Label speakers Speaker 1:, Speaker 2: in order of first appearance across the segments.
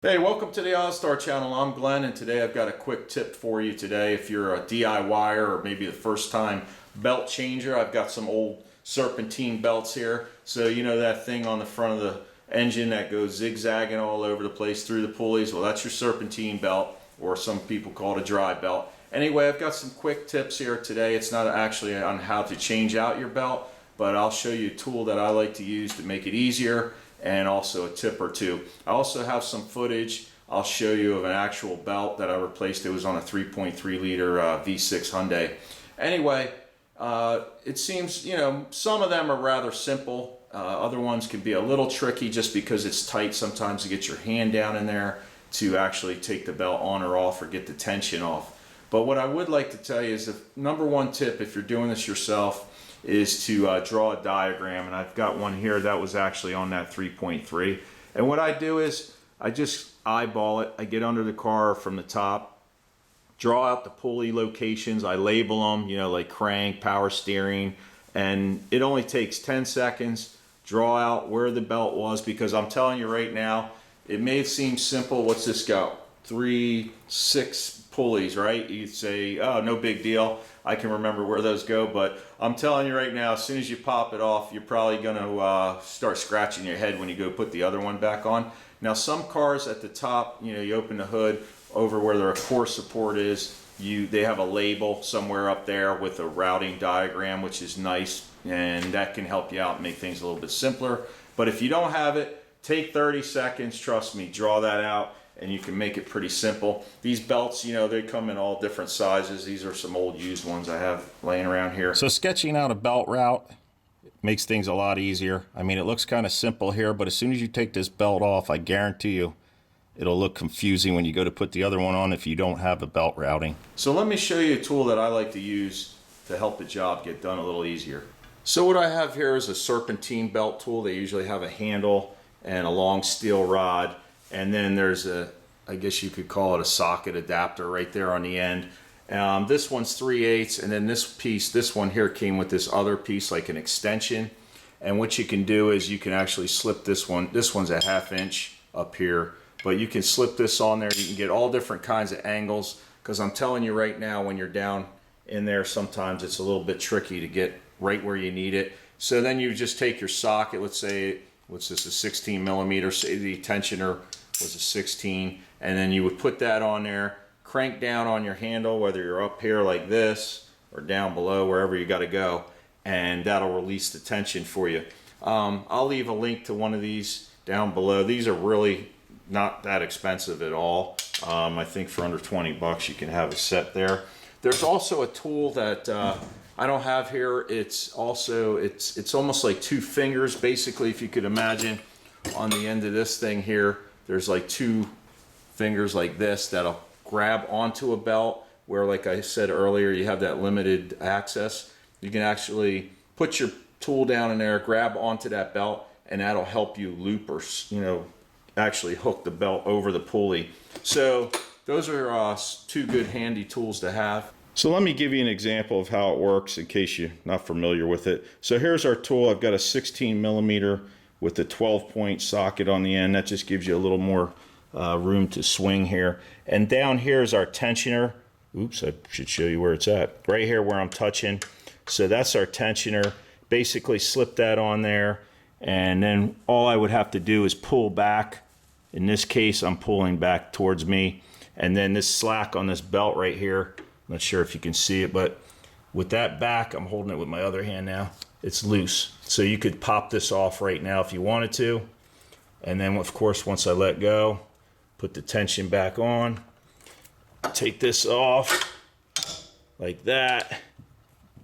Speaker 1: Hey, welcome to the Ozzstar channel. I'm Glenn, and today I've got a quick tip for you today. If you're a DIYer or maybe the first time belt changer, I've got some old Serpentine belts here. So you know that thing on the front of the engine that goes zigzagging all over the place through the pulleys? Well, that's your Serpentine belt, or some people call it a dry belt. Anyway, I've got some quick tips here today. It's not actually on how to change out your belt, but I'll show you a tool that I like to use to make it easier, and also a tip or two. I also have some footage I'll show you of an actual belt that I replaced. It was on a 3.3 liter V6 Hyundai. Anyway, it seems, you know, some of them are rather simple. Other ones can be a little tricky just because it's tight sometimes to get your hand down in there to actually take the belt on or off or get the tension off. But what I would like to tell you is the number one tip if you're doing this yourself is to draw a diagram, and I've got one here that was actually on that 3.3. And what I do is I just eyeball it. I get under the car from the top, draw out the pulley locations, I label them, you know, like crank, power steering, and it only takes 10 seconds. Draw out where the belt was, because I'm telling you right now, it may seem simple. What's this got? 6 pulleys, right? You'd say, oh, no big deal, I can remember where those go. But I'm telling you right now, as soon as you pop it off, you're probably going to start scratching your head when you go put the other one back on. Now, some cars at the top, you know, you open the hood over where their core support is, they have a label somewhere up there with a routing diagram, which is nice, and that can help you out and make things a little bit simpler. But if you don't have it, take 30 seconds, trust me, draw that out, and you can make it pretty simple. These belts, you know, they come in all different sizes. These are some old used ones I have laying around here. So sketching out a belt route makes things a lot easier. I mean, it looks kind of simple here, but as soon as you take this belt off, I guarantee you it'll look confusing when you go to put the other one on if you don't have a belt routing. So let me show you a tool that I like to use to help the job get done a little easier. So what I have here is a Serpentine belt tool. They usually have a handle and a long steel rod, and then there's a, I guess you could call it a socket adapter right there on the end. This one's 3/8, and then this piece, this one here, came with this other piece like an extension. And what you can do is you can actually slip this one. This one's a 1/2 inch up here, but you can slip this on there. You can get all different kinds of angles, because I'm telling you right now, when you're down in there, sometimes it's a little bit tricky to get right where you need it. So then you just take your socket, let's say, what's this, a 16 millimeter, say the tensioner was a 16, and then you would put that on there, crank down on your handle, whether you're up here like this or down below, wherever you got to go, and that'll release the tension for you. I'll leave a link to one of these down below. These are really not that expensive at all. I think for under 20 bucks you can have a set there. There's also a tool that I don't have here. It's also, it's almost like 2 fingers, basically. If you could imagine, on the end of this thing here, there's like 2 fingers like this that'll grab onto a belt, where, like I said earlier, you have that limited access. You can actually put your tool down in there, grab onto that belt, and that'll help you loop, or, you know, actually hook the belt over the pulley. So those are 2 good handy tools to have. So let me give you an example of how it works in case you're not familiar with it. So here's our tool. I've got a 16 millimeter with a 12-point socket on the end. That just gives you a little more room to swing here. And down here is our tensioner. Oops, I should show you where it's at. Right here where I'm touching. So that's our tensioner. Basically slip that on there, and then all I would have to do is pull back. In this case, I'm pulling back towards me. And then this slack on this belt right here, I'm not sure if you can see it, but with that back, I'm holding it with my other hand now, it's loose. So you could pop this off right now if you wanted to. And then, of course, once I let go, put the tension back on, take this off like that,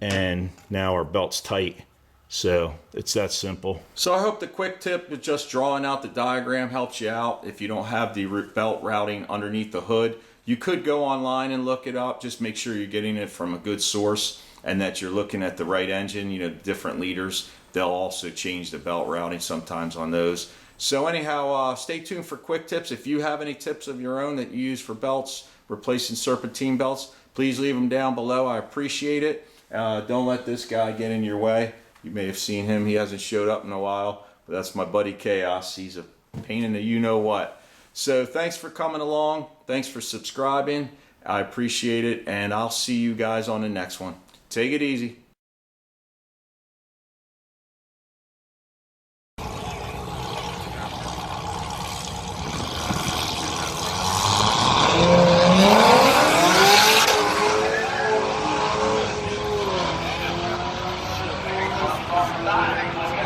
Speaker 1: and now our belt's tight. So it's that simple. So I hope the quick tip of just drawing out the diagram helps you out. If you don't have the belt routing underneath the hood, you could go online and look it up. Just make sure you're getting it from a good source and that you're looking at the right engine. You know, different liters, they'll also change the belt routing sometimes on those. So anyhow, stay tuned for quick tips. If you have any tips of your own that you use for belts, replacing Serpentine belts, please leave them down below. I appreciate it. Don't let this guy get in your way. You may have seen him. He hasn't showed up in a while, but that's my buddy Chaos. He's a pain in the you-know-what. So thanks for coming along. Thanks for subscribing. I appreciate it, and I'll see you guys on the next one. Take it easy.
Speaker 2: Bye.